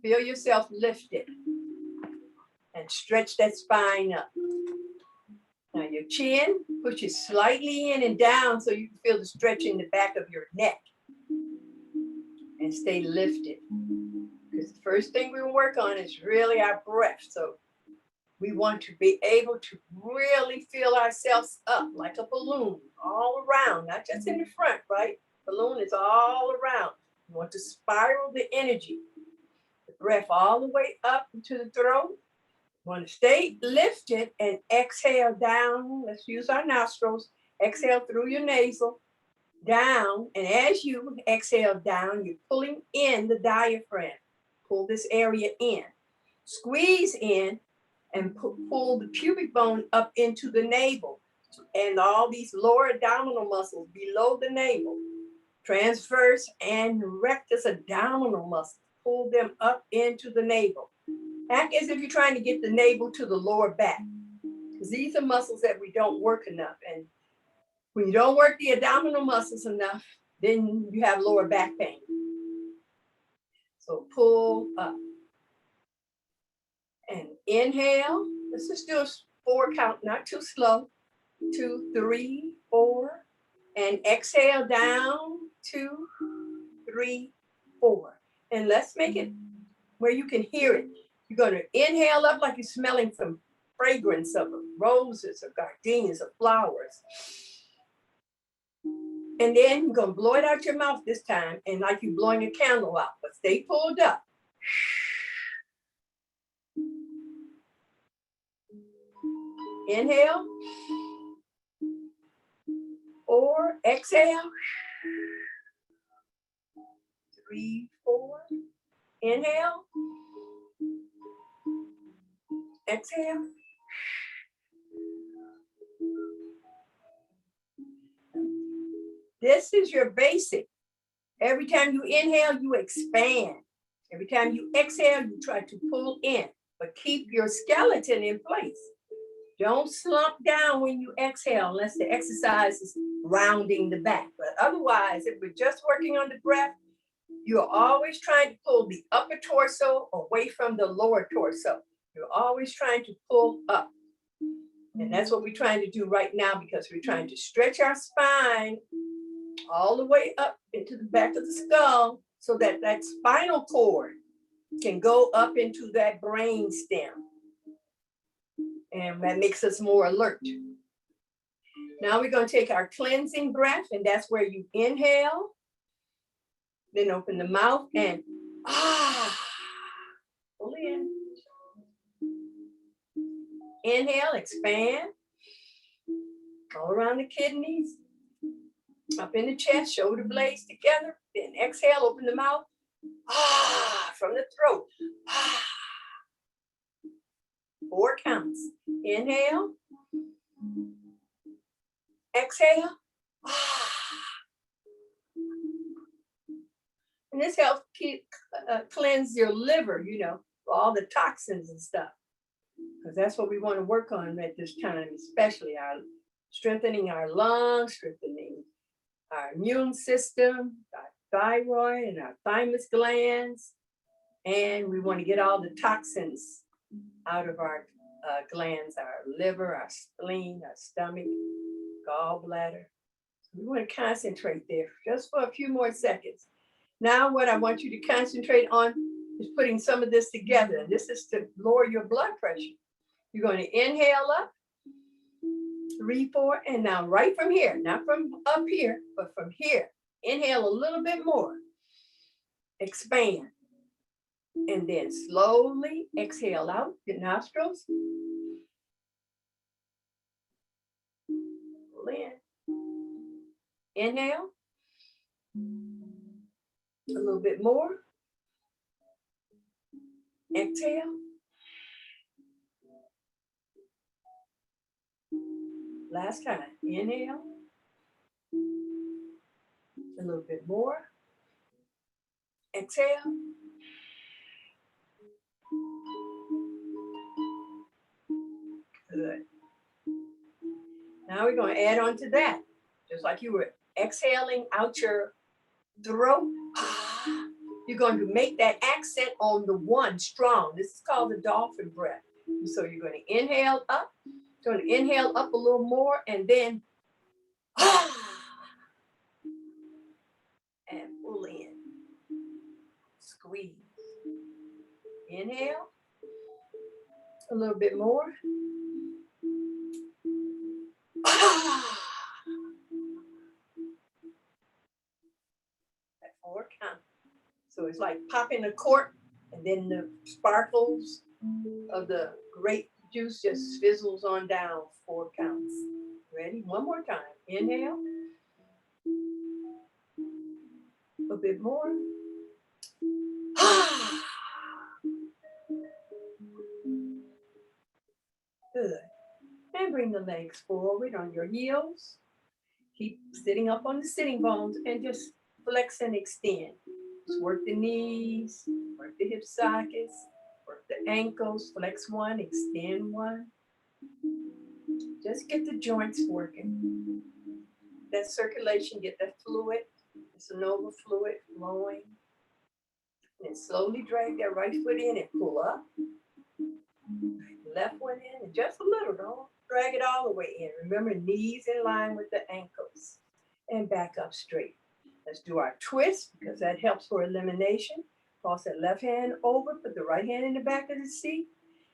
Feel yourself lifted and stretch that spine up. Now your chin, push it slightly in and down so you can feel the stretch in the back of your neck. And stay lifted. Because the first thing we work on is really our breath. So we want to be able to really feel ourselves up like a balloon all around, not just in the front, right? Balloon is all around. You want to spiral the energy, the breath all the way up into the throat. You want to stay lifted and exhale down. Let's use our nostrils. Exhale through your nasal, down. And as you exhale down, you're pulling in the diaphragm. Pull this area in. Squeeze in and pull the pubic bone up into the navel and all these lower abdominal muscles below the navel, transverse and rectus abdominal muscles, pull them up into the navel. Act as if you're trying to get the navel to the lower back, because these are muscles that we don't work enough. And when you don't work the abdominal muscles enough, then you have lower back pain. So pull up. And inhale. Let's just do a 4 count, not too slow. 2, 3, 4. And exhale down. 2, 3, 4. And let's make it where you can hear it. You're going to inhale up like you're smelling some fragrance of roses or gardenias or flowers. And then you're going to blow it out your mouth this time, and like you're blowing a candle out, but stay pulled up. Inhale. 4, exhale. 3, 4. Inhale. Exhale. This is your basic. Every time you inhale, you expand. Every time you exhale, you try to pull in, but keep your skeleton in place. Don't slump down when you exhale unless the exercise is rounding the back. But otherwise, if we're just working on the breath, you're always trying to pull the upper torso away from the lower torso. You're always trying to pull up. And that's what we're trying to do right now, because we're trying to stretch our spine all the way up into the back of the skull so that that spinal cord can go up into that brain stem. And that makes us more alert. Now we're going to take our cleansing breath, and that's where you inhale, then open the mouth and pull in. Inhale, expand all around the kidneys, up in the chest, shoulder blades together. Then exhale, open the mouth, from the throat. 4 counts. Inhale, exhale. And this helps cleanse your liver, all the toxins and stuff. Because that's what we want to work on at this time, especially strengthening our lungs, strengthening our immune system, our thyroid and our thymus glands. And we want to get all the toxins out of our glands, our liver, our spleen, our stomach, gallbladder. We want to concentrate there just for a few more seconds. Now what I want you to concentrate on is putting some of this together. And this is to lower your blood pressure. You're going to inhale up, 3, 4, and now right from here, not from up here, but from here. Inhale a little bit more. Expand. And then slowly exhale out your nostrils. Pull in. Inhale. A little bit more. Exhale. Last time. Inhale. A little bit more. Exhale. Good. Now we're going to add on to that. Just like you were exhaling out your throat. You're going to make that accent on the one strong. This is called the dolphin breath. So you're going to inhale up. You're going to inhale up a little more and then and pull in. Squeeze. Inhale. A little bit more. That 4 count. So it's like popping a cork and then the sparkles of the grape juice just fizzles on down 4 counts. Ready? One more time. Inhale. A bit more. Good. And bring the legs forward on your heels. Keep sitting up on the sitting bones and just flex and extend. Just work the knees, work the hip sockets, work the ankles, flex one, extend one. Just get the joints working. That circulation, get that fluid, the synovial fluid flowing. And slowly drag that right foot in and pull up. Left one in and just a little, don't drag it all the way in. Remember, knees in line with the ankles and back up straight. Let's do our twist because that helps for elimination. Cross that left hand over, put the right hand in the back of the seat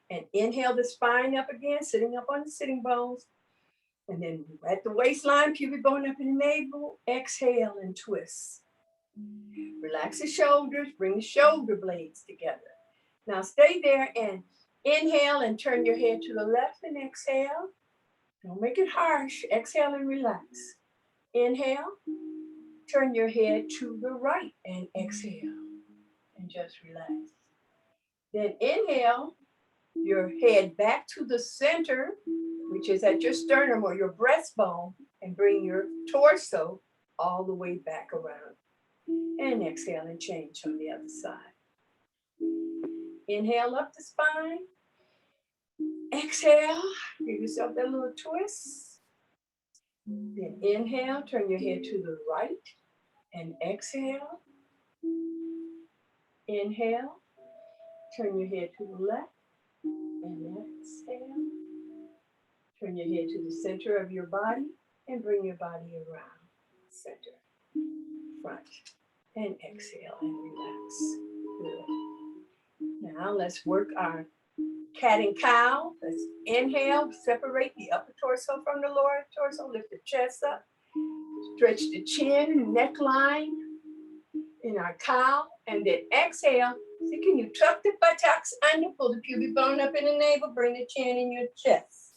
and inhale the spine up again, sitting up on the sitting bones. And then at the waistline, pubic bone up in the navel, exhale and twist. Relax the shoulders, bring the shoulder blades together. Now stay there and inhale and turn your head to the left and exhale. Don't make it harsh. Exhale and relax. Inhale. Turn your head to the right and exhale. And just relax. Then inhale your head back to the center, which is at your sternum or your breastbone, and bring your torso all the way back around. And exhale and change on the other side. Inhale up the spine. Exhale, give yourself that little twist. Then inhale, turn your head to the right and exhale. Inhale, turn your head to the left and exhale. Turn your head to the center of your body and bring your body around. Center, front, and exhale and relax. Good. Now let's work our cat and cow. Let's inhale, separate the upper torso from the lower torso, lift the chest up, stretch the chin, neckline in our cow, and then exhale. See, can you tuck the buttocks under, pull the pubic bone up in the navel, bring the chin in your chest,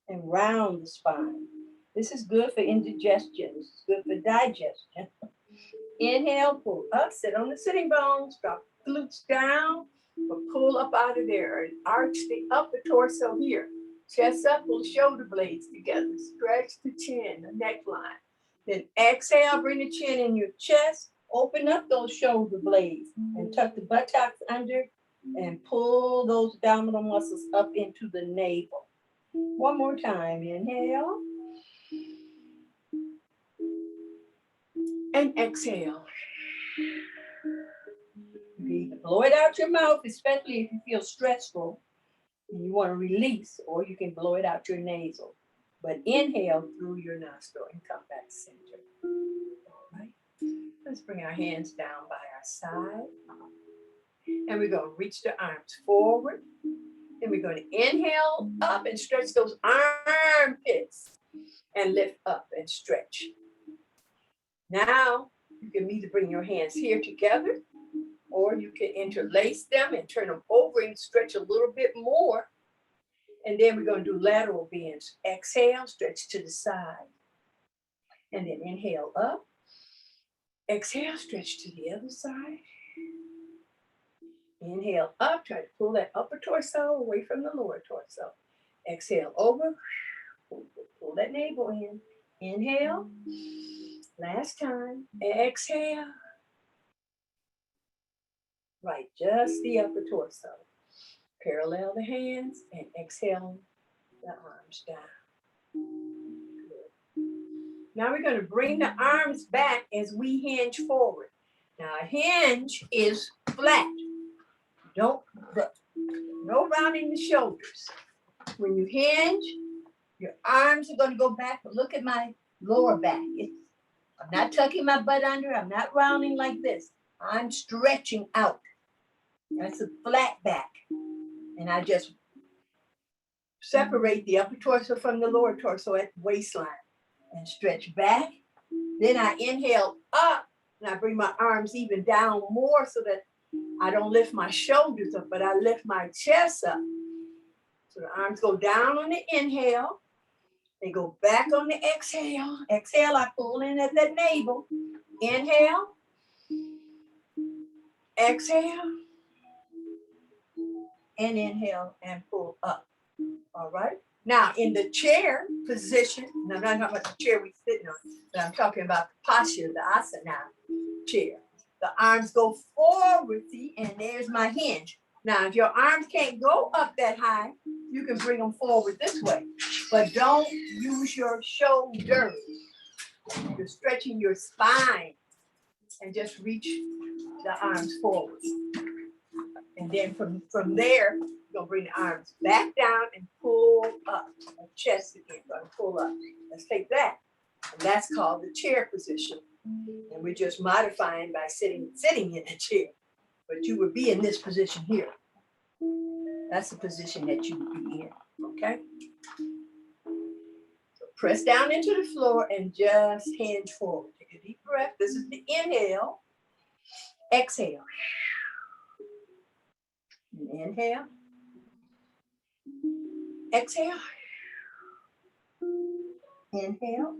and round the spine. This is good for indigestion. This is good for digestion. Inhale, pull up, sit on the sitting bones, drop the glutes down, but pull up out of there and arch the upper torso here. Chest up, pull the shoulder blades together, stretch the chin, the neckline. Then exhale, bring the chin in your chest, open up those shoulder blades and tuck the buttocks under and pull those abdominal muscles up into the navel. One more time, inhale. And exhale. You can blow it out your mouth, especially if you feel stressful and you want to release, or you can blow it out your nasal. But inhale through your nostril and come back center. All right. Let's bring our hands down by our side. And we're going to reach the arms forward. Then we're going to inhale up and stretch those armpits and lift up and stretch. Now, you can either bring your hands here together, or you can interlace them and turn them over and stretch a little bit more. And then we're going to do lateral bends. Exhale, stretch to the side. And then inhale up. Exhale, stretch to the other side. Inhale up, try to pull that upper torso away from the lower torso. Exhale over, pull that navel in. Inhale. Last time, exhale. Right, just the upper torso. Parallel the hands and exhale the arms down. Good. Now we're going to bring the arms back as we hinge forward. Now a hinge is flat. No rounding the shoulders. When you hinge, your arms are going to go back. Look at my lower back. I'm not tucking my butt under. I'm not rounding like this. I'm stretching out. That's a flat back. And I just separate the upper torso from the lower torso at the waistline and stretch back. Then I inhale up and I bring my arms even down more so that I don't lift my shoulders up, but I lift my chest up. So the arms go down on the inhale. They go back on the exhale. Exhale, I pull in at the navel. Inhale. Exhale. And inhale and pull up. All right. Now in the chair position, and I'm not talking about the chair we're sitting on, but I'm talking about the posture, the asana chair. The arms go forward, see, and there's my hinge. Now, if your arms can't go up that high, you can bring them forward this way, but don't use your shoulders. You're stretching your spine and just reach the arms forward. And then from there, you're gonna bring the arms back down and pull up. The chest again, gonna pull up. Let's take that. And that's called the chair position. And we're just modifying by sitting in the chair. But you would be in this position here. That's the position that you would be in, okay? So press down into the floor and just hinge forward. Take a deep breath. This is the inhale. Exhale. And inhale. Exhale. Inhale.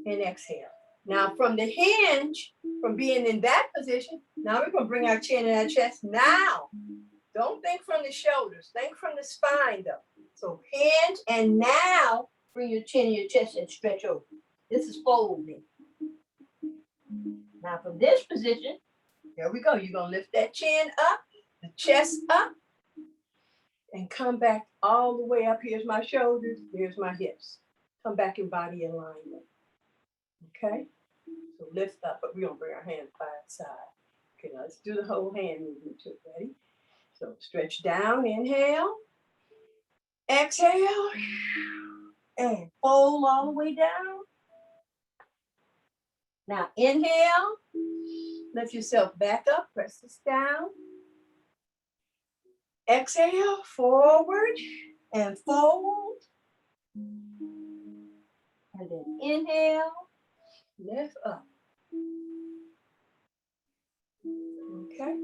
And exhale. Now from the hinge, from being in that position, now we're going to bring our chin and our chest. Now, don't think from the shoulders. Think from the spine though. So hinge and now bring your chin and your chest and stretch over. This is folding. Now from this position, here we go. You're going to lift that chin up, the chest up, and come back all the way up. Here's my shoulders. Here's my hips. Come back in body alignment. Okay? So lift up, but we're going to bring our hands by the side. Okay, now let's do the whole hand movement too. Ready? So stretch down, inhale, exhale, and fold all the way down. Now inhale, lift yourself back up, press this down. Exhale, forward and fold. And then inhale, lift up. Okay?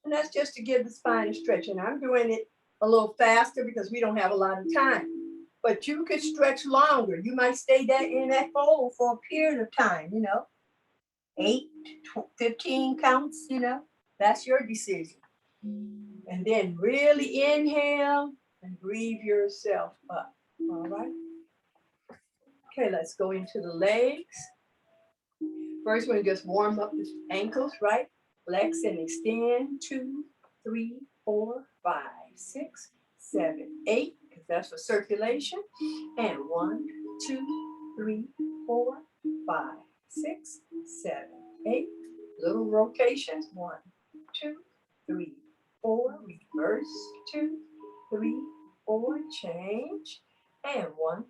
And that's just to give the spine a stretch. And I'm doing it a little faster because we don't have a lot of time. But you could stretch longer. You might stay in that fold for a period of time, 8, 15 counts, That's your decision. And then really inhale and breathe yourself up. All right? Okay, let's go into the legs. First, we're going to just warm up the ankles, right? Flex and extend. 2, 3, 4, 5, 6, 7, 8, because that's for circulation. And 1, 2, 3, 4, 5, 6, 7, 8. Little rotations. 1, 2, 3, 4. Reverse. 2, 3, 4. Change. And 1,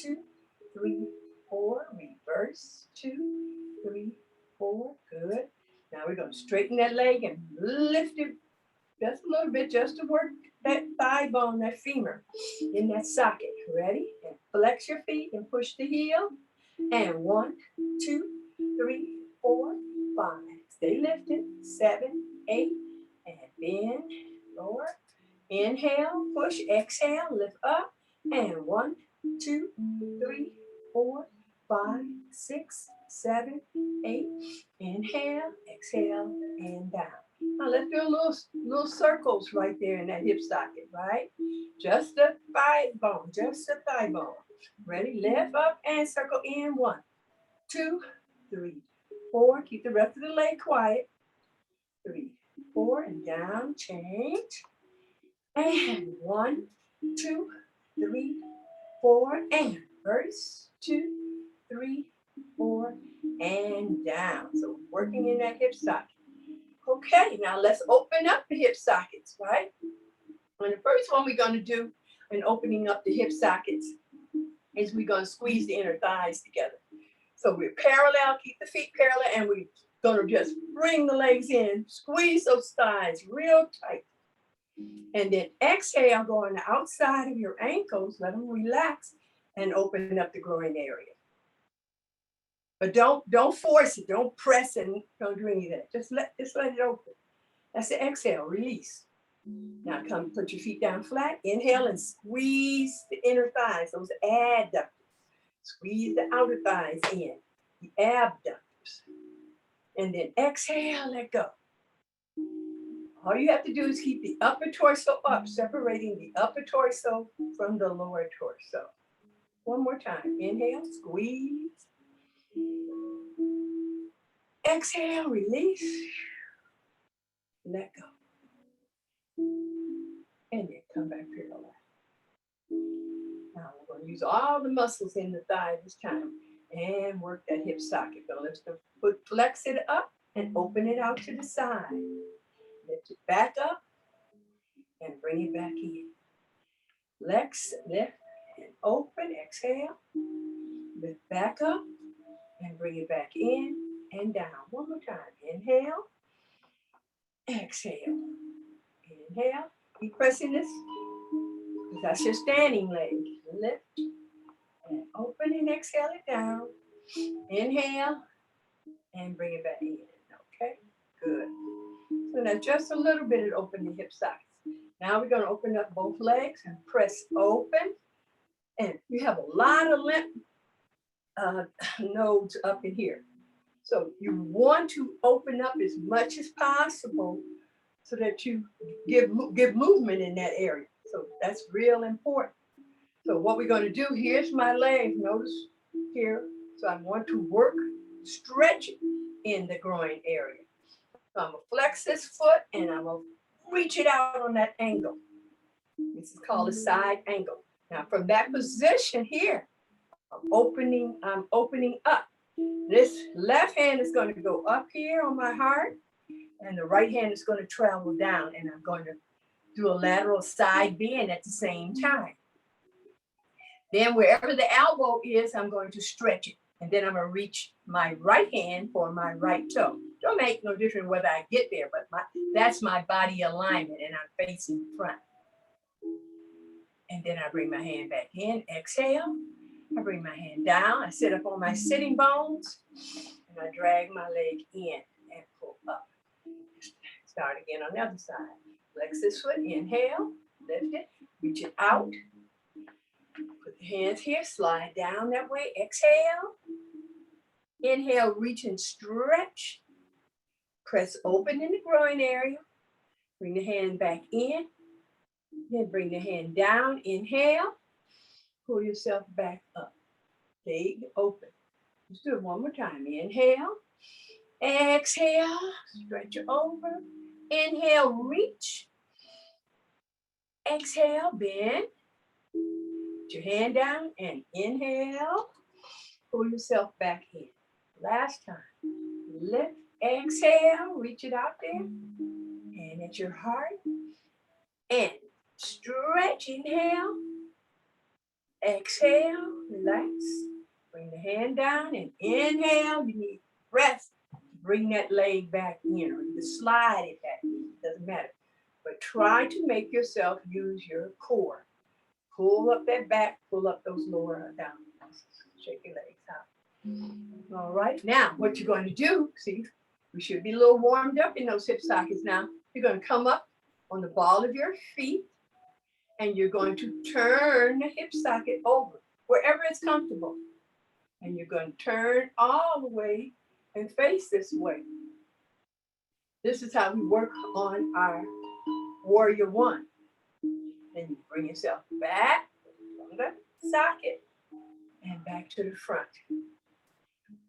2, 3, 4. Reverse. 2, 3, 4. Good. Now we're going to straighten that leg and lift it just a little bit, just to work that thigh bone, that femur in that socket. Ready? And flex your feet and push the heel. And 1, 2, 3, 4, 5. Stay lifted. 7, 8. And bend. Lower. Inhale. Push. Exhale. Lift up. And 1, 2, 3, 4, 5, 6, 7, 8. Inhale, exhale, and down. Now let's do little circles right there in that hip socket, right? Just the thigh bone, just the thigh bone. Ready? Lift up and circle in. 1, 2, 3, 4. Keep the rest of the leg quiet. 3, 4, and down. Change. And 1, 2, 3, 4, and reverse. 2, 3, 4, and down. So working in that hip socket. Okay, now let's open up the hip sockets, right? And the first one we're going to do in opening up the hip sockets is we're going to squeeze the inner thighs together. So we're parallel, keep the feet parallel, and we're going to just bring the legs in, squeeze those thighs real tight. And then exhale, go on the outside of your ankles, let them relax, and open up the groin area. But don't force it, don't press it, don't do any of that. Just let it open. That's the exhale, release. Now come put your feet down flat, inhale and squeeze the inner thighs, those adductors. Squeeze the outer thighs in, the abductors. And then exhale, let go. All you have to do is keep the upper torso up, separating the upper torso from the lower torso. One more time. Inhale, squeeze. Exhale, release. Let go. And then come back parallel. Now we're going to use all the muscles in the thigh this time and work that hip socket. Gonna lift the foot, flex it up and open it out to the side. Lift it back up and bring it back in. Lift and open, exhale. Lift back up and bring it back in and down. One more time. Inhale, exhale. Inhale. Keep pressing this. That's your standing leg. Lift and open and exhale it down. Inhale and bring it back in. Okay, good. So now just a little bit to open the hip sockets. Now we're going to open up both legs and press open. And you have a lot of lymph nodes up in here. So you want to open up as much as possible so that you give movement in that area. So that's real important. So what we're going to do, here's my leg, notice here. So I want to work, stretch in the groin area. So I'm going to flex this foot and I'm going to reach it out on that angle. This is called a side angle. Now from that position here, I'm opening up. This left hand is going to go up here on my heart and the right hand is going to travel down and I'm going to do a lateral side bend at the same time. Then wherever the elbow is, I'm going to stretch it. And then I'm going to reach my right hand for my right toe. Don't make no difference whether I get there, but that's my body alignment and I'm facing front. And then I bring my hand back in, exhale. I bring my hand down. I sit up on my sitting bones and I drag my leg in and pull up. Start again on the other side. Flex this foot, inhale, lift it, reach it out. Put the hands here, slide down that way, exhale. Inhale, reach and stretch. Press open in the groin area. Bring the hand back in. Then bring the hand down, inhale. Pull yourself back up. Leg open. Let's do it one more time. Inhale. Exhale. Stretch it over. Inhale, reach. Exhale, bend. Put your hand down and inhale. Pull yourself back in. Last time. Lift, exhale, reach it out there. And at your heart. And stretch, inhale. Exhale, relax. Bring the hand down and inhale. You need breath. Bring that leg back in, or you can slide it back in. It doesn't matter. But try to make yourself use your core. Pull up that back, pull up those lower down. Shake your legs out. All right. Now, what you're going to do, see, we should be a little warmed up in those hip sockets now. You're going to come up on the ball of your feet, and you're going to turn the hip socket over, wherever it's comfortable. And you're going to turn all the way and face this way. This is how we work on our warrior one. Then you bring yourself back from the socket and back to the front.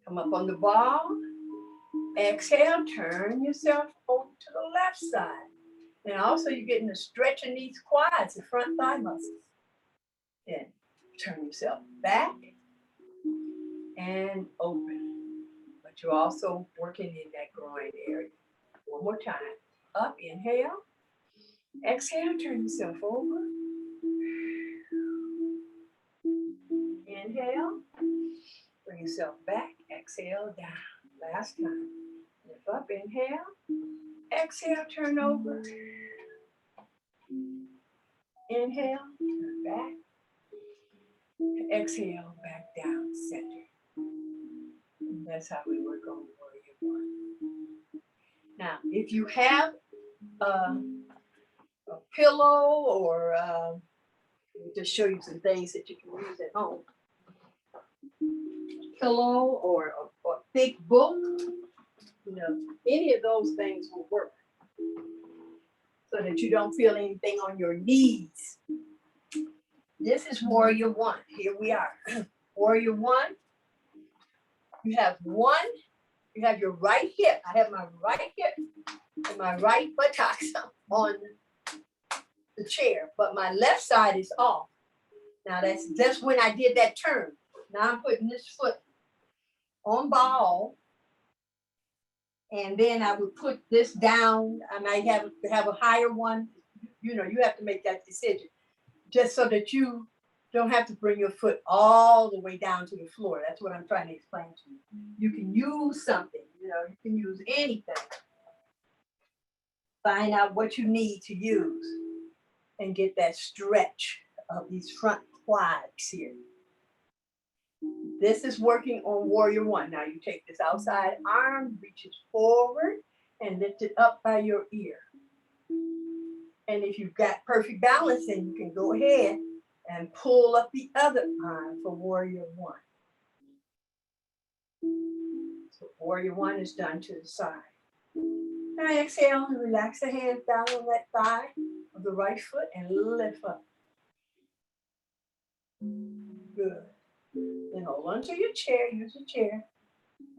Come up on the ball. Exhale, turn yourself over to the left side. And also you're getting a stretch in these quads, the front thigh muscles. Then turn yourself back. and open. But you're also working in that groin area. One more time. Up, inhale. Exhale, turn yourself over. Inhale. Bring yourself back. Exhale, down. Last time. Lift up, inhale. Exhale, turn over. Inhale, turn back. Exhale, back down, center. And that's how we work on warrior one. Now, if you have a pillow or let me just show you some things that you can use at home. Pillow or a thick book, any of those things will work so that you don't feel anything on your knees. This is warrior one. Here we are. Warrior one. You have your right hip. I have my right hip and my right buttocks on the chair, but my left side is off. Now that's when I did that turn. Now I'm putting this foot on ball, and then I would put this down. I might have a higher one. You have to make that decision, just so that you don't have to bring your foot all the way down to the floor. That's what I'm trying to explain to you. You can use something, you can use anything. Find out what you need to use and get that stretch of these front quads here. This is working on warrior one. Now you take this outside arm, reach it forward and lift it up by your ear. And if you've got perfect balance, then you can go ahead and pull up the other arm for warrior one. So warrior one is done to the side. Now exhale and relax the hands down on that thigh of the right foot and lift up. Good. Then hold on to your chair, use your chair,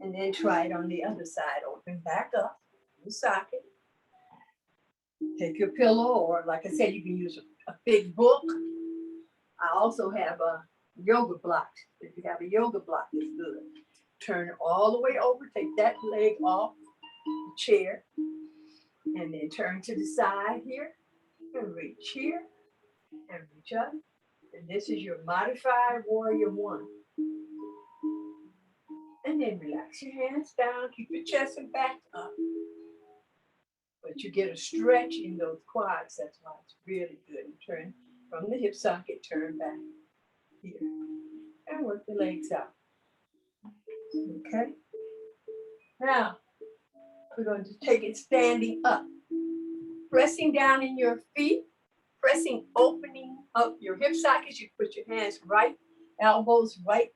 and then try it on the other side. Open back up, the socket. Take your pillow, or like I said, you can use a big book. I also have a yoga block. If you have a yoga block, it's good. Turn all the way over, take that leg off the chair, and then turn to the side here, and reach here, and reach up. And this is your modified warrior one. And then relax your hands down, keep your chest and back up. But you get a stretch in those quads, that's why it's really good. And turn from the hip socket, turn back here. And work the legs out. Okay? Now, we're going to take it standing up. Pressing down in your feet, opening up your hip sockets. You put your hands right, elbows right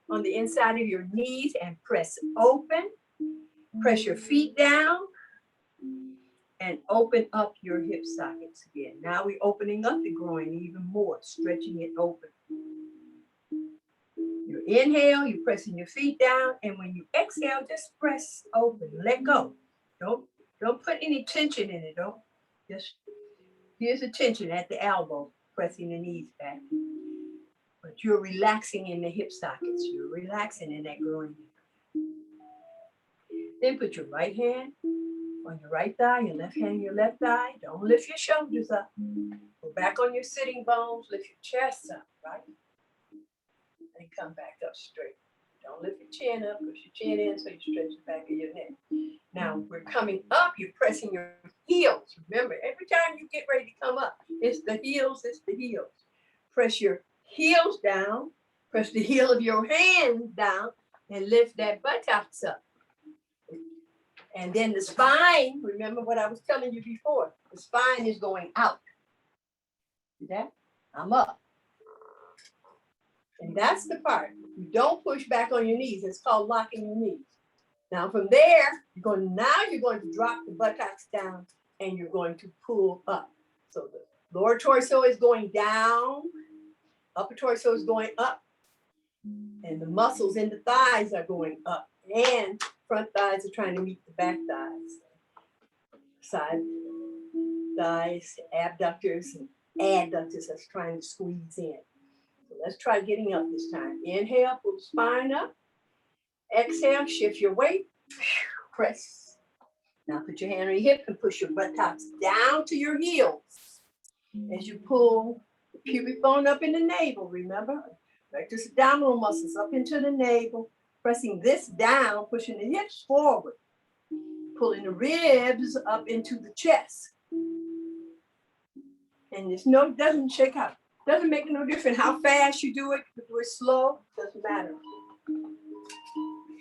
on the inside of your knees and press open. Press your feet down and open up your hip sockets again. Now we're opening up the groin even more, stretching it open. You inhale, you're pressing your feet down, and when you exhale, just press open, let go. Don't put any tension in it, here's the tension at the elbow, pressing the knees back. But you're relaxing in the hip sockets. You're relaxing in that groin. Then put your right hand on your right thigh, your left hand, your left thigh. Don't lift your shoulders up. Go back on your sitting bones, lift your chest up, right? And come back up straight. Don't lift your chin up, push your chin in so you stretch the back of your neck. Now we're coming up, you're pressing your heels. Remember, every time you get ready to come up, it's the heels. Press your heels down, press the heel of your hand down, and lift that buttocks up. And then the spine, remember what I was telling you before, the spine is going out. See that? I'm up. And that's the part. You don't push back on your knees. It's called locking your knees. Now from there, you're going to drop the buttocks down and you're going to pull up. So the lower torso is going down, upper torso is going up, and the muscles in the thighs are going up, and front thighs are trying to meet the back thighs. Side thighs, abductors, and adductors that's trying to squeeze in. So let's try getting up this time. Inhale, pull the spine up. Exhale, shift your weight, press. Now put your hand on your hip and push your buttocks down to your heels. As you pull the pubic bone up in the navel, remember? Rectus abdominal muscles up into the navel, pressing this down, pushing the hips forward, pulling the ribs up into the chest. And there's no, doesn't shake out. Doesn't make no difference how fast you do it. You do it slow, doesn't matter.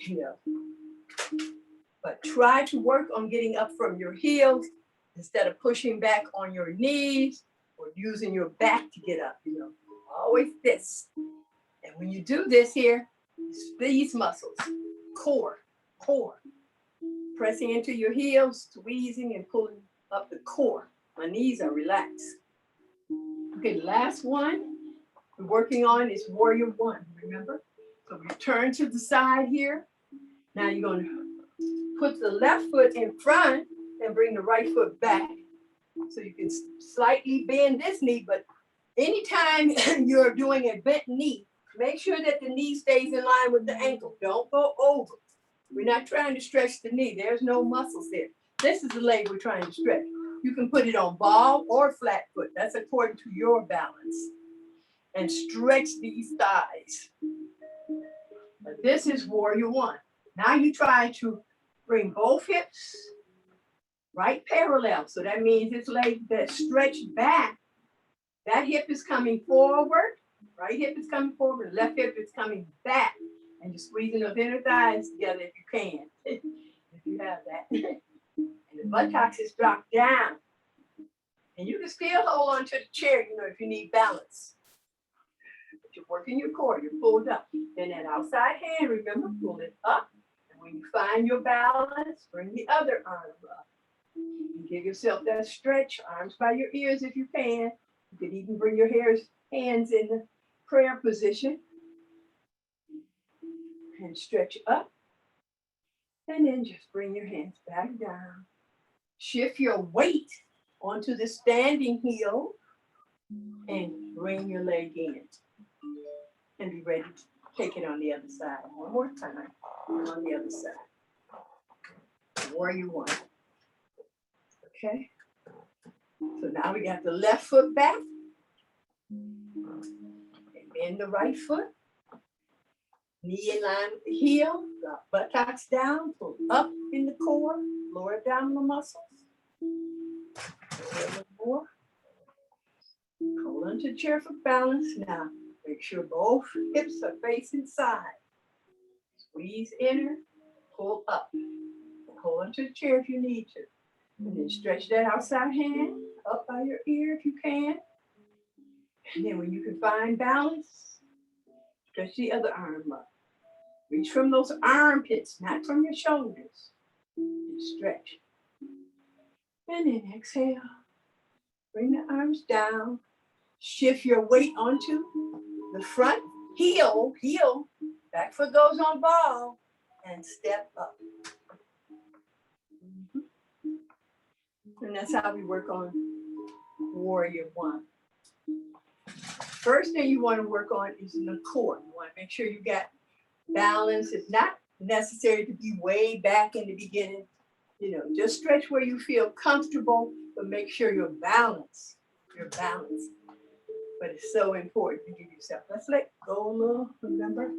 Yeah. But try to work on getting up from your heels instead of pushing back on your knees or using your back to get up, you know. Always this. And when you do this here, these muscles, core, pressing into your heels, squeezing and pulling up the core. My knees are relaxed. Okay, last one we're working on is warrior one, remember? So we turn to the side here. Now you're going to put the left foot in front and bring the right foot back. So you can slightly bend this knee, but anytime you're doing a bent knee, make sure that the knee stays in line with the ankle. Don't go over. We're not trying to stretch the knee. There's no muscles there. This is the leg we're trying to stretch. You can put it on ball or flat foot. That's according to your balance. And stretch these thighs. But this is warrior one. Now you try to bring both hips right parallel. So that means this leg that's stretched back, that hip is coming forward, right hip is coming forward, left hip is coming back. And you're squeezing those inner thighs together if you can, if you have that. And the buttocks is dropped down. And you can still hold on to the chair, you know, if you need balance. But you're working your core, you're pulled up. Then that outside hand, remember, pull it up. And when you find your balance, bring the other arm up. You give yourself that stretch, arms by your ears if you can. You can even bring your hands in the prayer position. And stretch up. And then just bring your hands back down. Shift your weight onto the standing heel and bring your leg in. And be ready to take it on the other side. One more time. On the other side. Warrior one. Okay. So now we got the left foot back. And bend the right foot. Knee in line with the heel. Buttocks down. Pull up in the core. Lower abdominal muscles. A little more. Hold onto the chair for balance. Now, make sure both hips are facing side. Squeeze inner, pull up. Hold onto the chair if you need to. And then stretch that outside hand up by your ear if you can. And then when you can find balance, stretch the other arm up. Reach from those armpits, not from your shoulders. And stretch. And then exhale. Bring the arms down. Shift your weight onto the front heel. Back foot goes on ball. And step up. And that's how we work on warrior one. First thing you want to work on is the core. You want to make sure you got balance. It's not necessary to be way back in the beginning. You know, just stretch where you feel comfortable, but make sure you're balanced. You're balanced. But it's so important to give yourself. Let's let go a little, remember?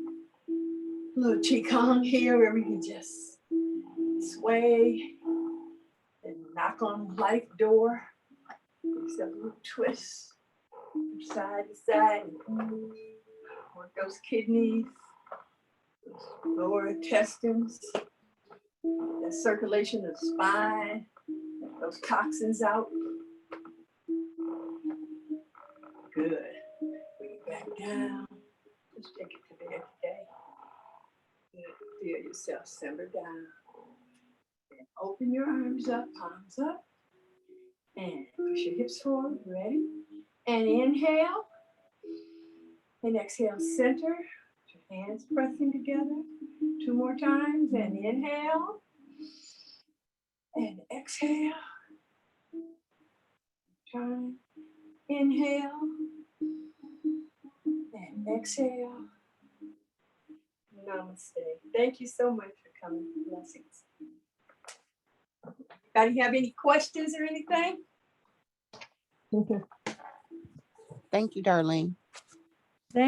A little qigong here where we can just sway and knock on the life door. Give yourself a little twist from side to side. Work those kidneys, those lower intestines, that circulation of the spine, those toxins out. Good. Bring it back down. Just take it to the edge today. Good. Feel yourself simmer down. And open your arms up, palms up. And push your hips forward. Ready? And inhale. And exhale, center. Your hands pressing together. 2 more times. And inhale. And exhale. Time. Inhale. And exhale. Namaste. Thank you so much for coming. Blessings. Anybody have any questions or anything? Thank you, Darlene.